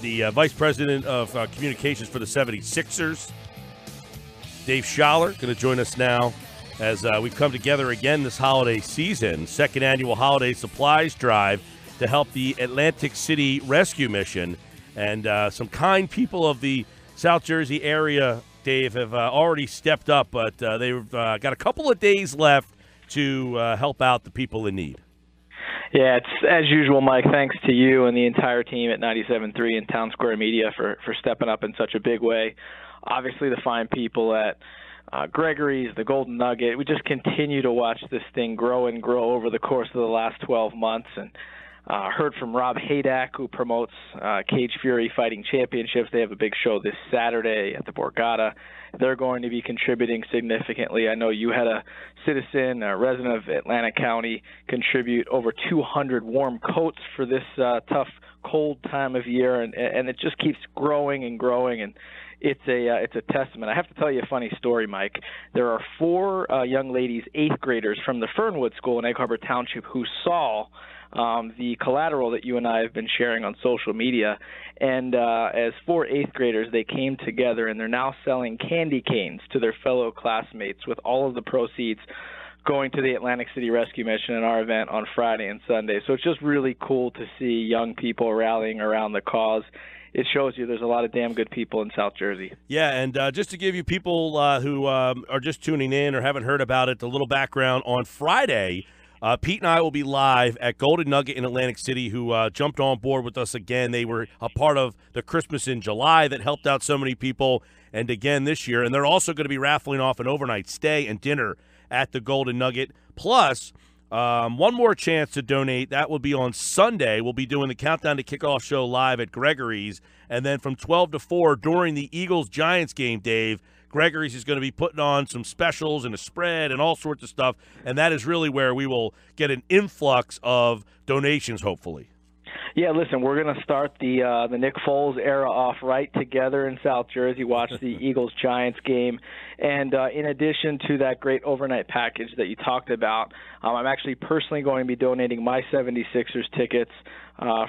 the Vice President of Communications for the 76ers. Dave Sholler going to join us now as we've come together again this holiday season, second annual holiday supplies drive to help the Atlantic City Rescue Mission. And some kind people of the South Jersey area, Dave, have already stepped up, but they've got a couple of days left to help out the people in need. Yeah, it's as usual, Mike. Thanks to you and the entire team at 97.3 and Town Square Media for stepping up in such a big way. Obviously, the fine people at Gregory's, the Golden Nugget. We just continue to watch this thing grow and grow over the course of the last 12 months. And heard from Rob Haydack, who promotes Cage Fury Fighting Championships. They have a big show this Saturday at the Borgata. They're going to be contributing significantly. I know you had a citizen, a resident of Atlantic County, contribute over 200 warm coats for this tough, cold time of year, and it just keeps growing and growing, and it's a testament. I have to tell you a funny story, Mike. There are four young ladies, 8th graders from the Fernwood School in Egg Harbor Township, who saw the collateral that you and I have been sharing on social media. And as 4 8th graders, they came together, and they're now selling candy canes to their fellow classmates, with all of the proceeds going to the Atlantic City Rescue Mission and our event on Friday and Sunday. So it's just really cool to see young people rallying around the cause. It shows you there's a lot of damn good people in South Jersey. Yeah, and just to give you people who are just tuning in or haven't heard about it, a little background, on Friday, Pete and I will be live at Golden Nugget in Atlantic City, who jumped on board with us again. They were a part of the Christmas in July that helped out so many people, and again this year. And they're also going to be raffling off an overnight stay and dinner at the Golden Nugget. Plus, one more chance to donate. That will be on Sunday. We'll be doing the Countdown to Kickoff show live at Gregory's. And then from 12 to 4 during the Eagles-Giants game, Dave, Gregory's is going to be putting on some specials and a spread and all sorts of stuff. And that is really where we will get an influx of donations, hopefully. Yeah, listen, we're going to start the Nick Foles era off right together in South Jersey, watch the Eagles-Giants game. And in addition to that great overnight package that you talked about, I'm actually personally going to be donating my 76ers tickets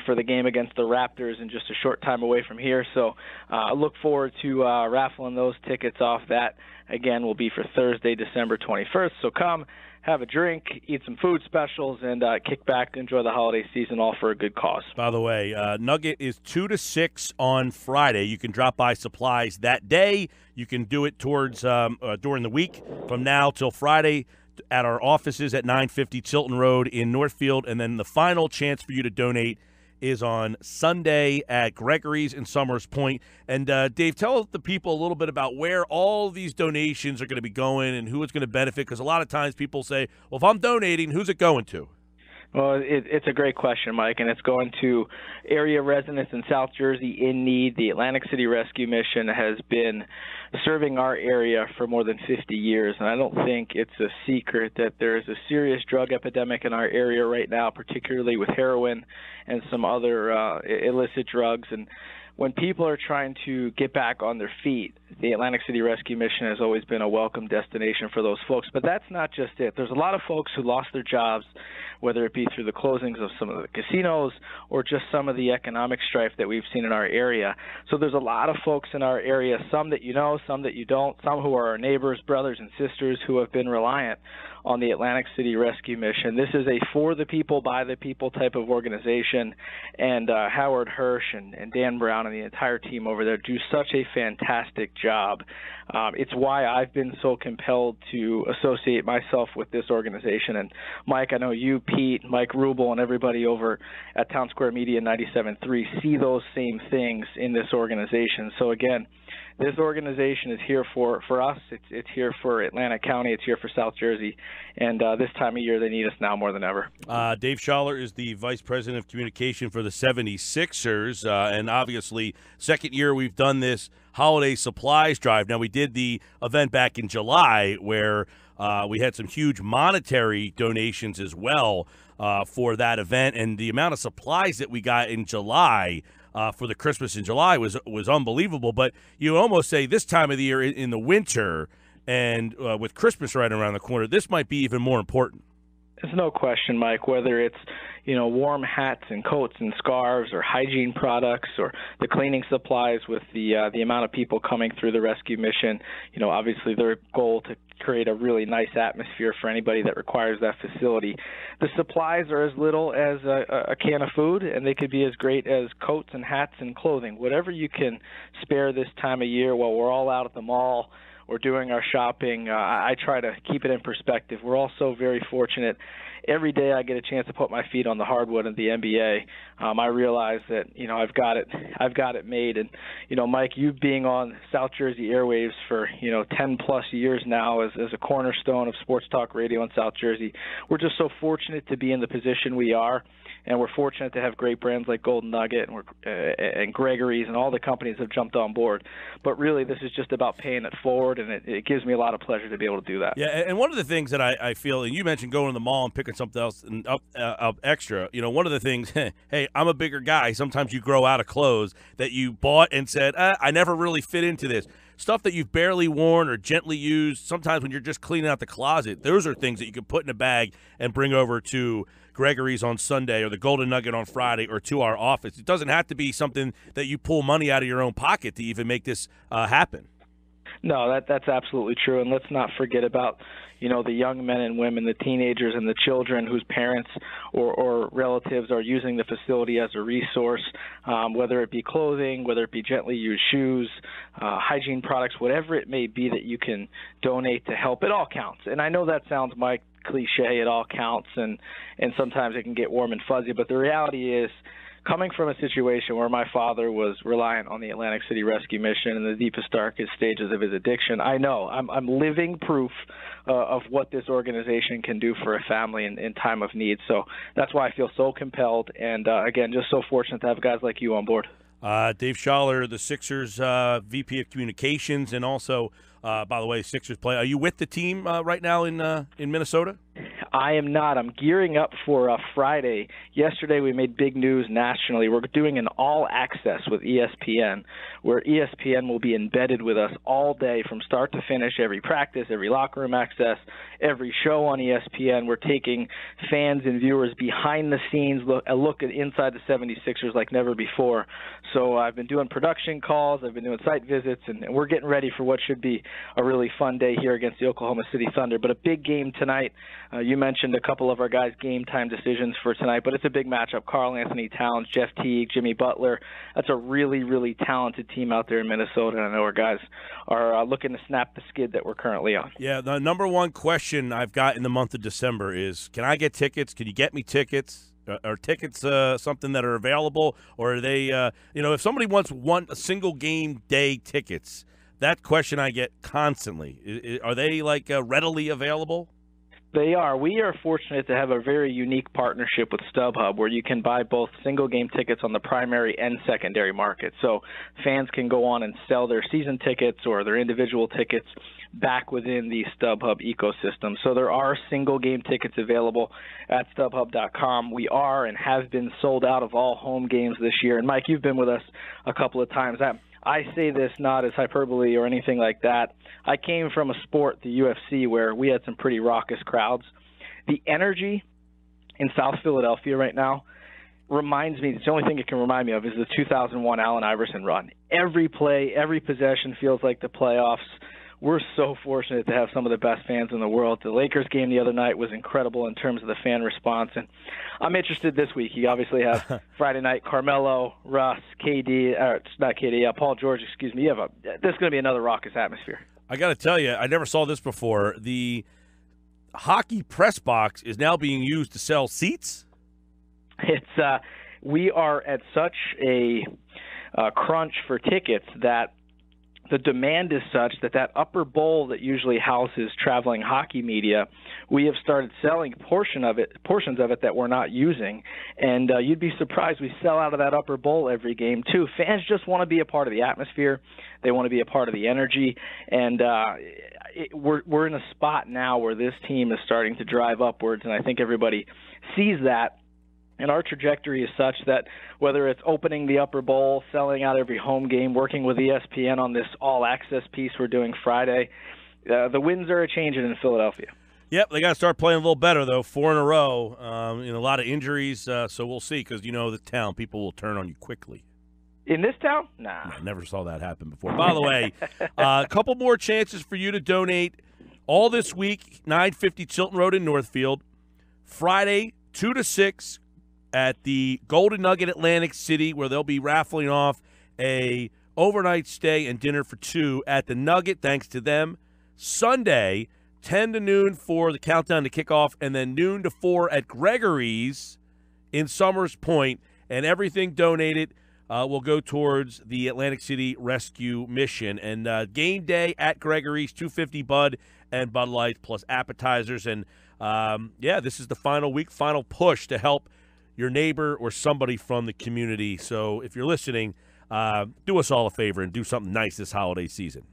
for the game against the Raptors in just a short time away from here. So I look forward to raffling those tickets off. That, again, will be for Thursday, December 21st. So come, have a drink, eat some food specials, and kick back, enjoy the holiday season, all for a good cause. By the way, Nugget is 2 to 6 on Friday. You can drop by supplies that day. You can do it towards during the week from now till Friday at our offices at 950 Tilton Road in Northfield. And then the final chance for you to donate is on Sunday at Gregory's in Summers Point. And, Dave, tell the people a little bit about where all these donations are going to be going and who it's going to benefit, because a lot of times people say, well, if I'm donating, who's it going to? Well, it's a great question, Mike, and it's going to area residents in South Jersey in need. The Atlantic City Rescue Mission has been serving our area for more than 50 years, and I don't think it's a secret that there is a serious drug epidemic in our area right now, particularly with heroin and some other illicit drugs. And when people are trying to get back on their feet, the Atlantic City Rescue Mission has always been a welcome destination for those folks. But that's not just it. There's a lot of folks who lost their jobs, whether it be through the closings of some of the casinos or just some of the economic strife that we've seen in our area. So there's a lot of folks in our area, some that you know, some that you don't, some who are our neighbors, brothers, and sisters who have been reliant on the Atlantic City Rescue Mission. This is a for the people, by the people type of organization, and Howard Hirsch and Dan Brown and the entire team over there do such a fantastic job. It's why I've been so compelled to associate myself with this organization. And Mike, I know you, Pete, Mike Rubel, and everybody over at Town Square Media 97.3 see those same things in this organization. So again, this organization is here for us. It's here for Atlantic County. It's here for South Jersey. And this time of year, they need us now more than ever. Dave Sholler is the Vice President of Communication for the 76ers. And obviously, second year we've done this holiday supplies drive. Now, we did the event back in July where we had some huge monetary donations as well for that event. And the amount of supplies that we got in July for the Christmas in July was unbelievable. But you almost say this time of the year in the winter and with Christmas right around the corner, this might be even more important. There's no question, Mike, whether it's, warm hats and coats and scarves or hygiene products or the cleaning supplies with the amount of people coming through the rescue mission. Obviously their goal to create a really nice atmosphere for anybody that requires that facility. The supplies are as little as a can of food, and they could be as great as coats and hats and clothing. Whatever you can spare this time of year while we're all out at the mall or doing our shopping, I try to keep it in perspective. We're also very fortunate. Every day I get a chance to put my feet on the hardwood in the NBA. I realize that I've got it made. And Mike, you being on South Jersey airwaves for 10 plus years now as a cornerstone of sports talk radio in South Jersey, we're just so fortunate to be in the position we are. And we're fortunate to have great brands like Golden Nugget and Gregory's and all the companies have jumped on board. But really, this is just about paying it forward, and it gives me a lot of pleasure to be able to do that. Yeah, and one of the things that I feel, and you mentioned going to the mall and picking something else and up extra, one of the things, hey, I'm a bigger guy. Sometimes you grow out of clothes that you bought and said, I never really fit into this. Stuff that you've barely worn or gently used, sometimes when you're just cleaning out the closet, those are things that you can put in a bag and bring over to Gregory's on Sunday or the Golden Nugget on Friday or to our office. It doesn't have to be something that you pull money out of your own pocket to even make this happen. No, that's absolutely true. And let's not forget about, the young men and women, the teenagers and the children whose parents or relatives are using the facility as a resource, whether it be clothing, whether it be gently used shoes, hygiene products, whatever it may be that you can donate to help. It all counts. And I know that sounds, Mike, cliche, it all counts, and sometimes it can get warm and fuzzy, but the reality is, coming from a situation where my father was reliant on the Atlantic City Rescue Mission in the deepest, darkest stages of his addiction, I know I'm living proof of what this organization can do for a family in time of need. So that's why I feel so compelled, and again, just so fortunate to have guys like you on board. Dave Sholler, the Sixers VP of Communications, and also, by the way, Sixers play. Are you with the team right now in Minnesota? I am not. I'm gearing up for Friday. Yesterday we made big news nationally. We're doing an all-access with ESPN, where ESPN will be embedded with us all day from start to finish, every practice, every locker room access, every show on ESPN. We're taking fans and viewers behind the scenes, a look at inside the 76ers like never before. So I've been doing production calls, I've been doing site visits, and we're getting ready for what should be a really fun day here against the Oklahoma City Thunder. But a big game tonight. You mentioned a couple of our guys' game time decisions for tonight, but it's a big matchup. Karl Anthony Towns, Jeff Teague, Jimmy Butler. That's a really, really talented team out there in Minnesota, and I know our guys are looking to snap the skid that we're currently on. Yeah, the number one question I've got in the month of December is, can I get tickets? Can you get me tickets? Are tickets something that are available, or are they, if somebody wants a single game day tickets, that question I get constantly. Are they readily available? They are. We are fortunate to have a very unique partnership with StubHub where you can buy both single-game tickets on the primary and secondary market. So fans can go on and sell their season tickets or their individual tickets back within the StubHub ecosystem. So there are single-game tickets available at StubHub.com. We are and have been sold out of all home games this year. And, Mike, you've been with us a couple of times. I say this not as hyperbole or anything like that. I came from a sport, the UFC, where we had some pretty raucous crowds. The energy in South Philadelphia right now reminds me, it's the only thing it can remind me of, is the 2001 Allen Iverson run. Every play, every possession feels like the playoffs. We're so fortunate to have some of the best fans in the world. The Lakers game the other night was incredible in terms of the fan response. And I'm interested this week. You obviously have Friday night, Carmelo, Russ, Paul George, excuse me. This is going to be another raucous atmosphere. I got to tell you, I never saw this before. The hockey press box is now being used to sell seats? We are at such a crunch for tickets that the demand is such that upper bowl that usually houses traveling hockey media, we have started selling portions of it that we're not using. And you'd be surprised, we sell out of that upper bowl every game too. Fans just want to be a part of the atmosphere. They want to be a part of the energy. And we're in a spot now where this team is starting to drive upwards, and I think everybody sees that. And our trajectory is such that whether it's opening the upper bowl, selling out every home game, working with ESPN on this all-access piece we're doing Friday, the winds are a-changing in Philadelphia. Yep, they got to start playing a little better, though. 4 in a row. A lot of injuries, so we'll see because, the town, people will turn on you quickly. In this town? Nah. I never saw that happen before. By the way, a couple more chances for you to donate all this week, 950 Chilton Road in Northfield. Friday, 2 to 6 at the Golden Nugget Atlantic City, where they'll be raffling off a overnight stay and dinner for 2 at the Nugget, thanks to them. Sunday, 10 to noon for the countdown to kickoff, and then noon to 4 at Gregory's in Summers Point. And everything donated will go towards the Atlantic City Rescue Mission. And game day at Gregory's, $2.50 Bud and Bud Light plus appetizers. And, this is the final week, final push to help your neighbor or somebody from the community. So if you're listening, do us all a favor and do something nice this holiday season.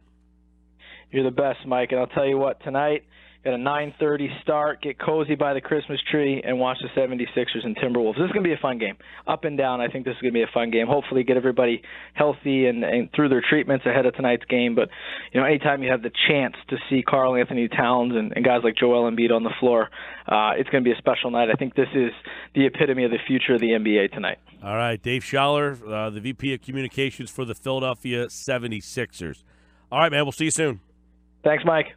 You're the best, Mike. And I'll tell you what, tonight, got a 9:30 start. Get cozy by the Christmas tree and watch the 76ers and Timberwolves. This is going to be a fun game. Up and down, I think this is going to be a fun game. Hopefully get everybody healthy and through their treatments ahead of tonight's game. But, anytime you have the chance to see Karl Anthony Towns and guys like Joel Embiid on the floor, it's going to be a special night. I think this is the epitome of the future of the NBA tonight. All right, Dave Sholler, the VP of Communications for the Philadelphia 76ers. All right, man, we'll see you soon. Thanks, Mike.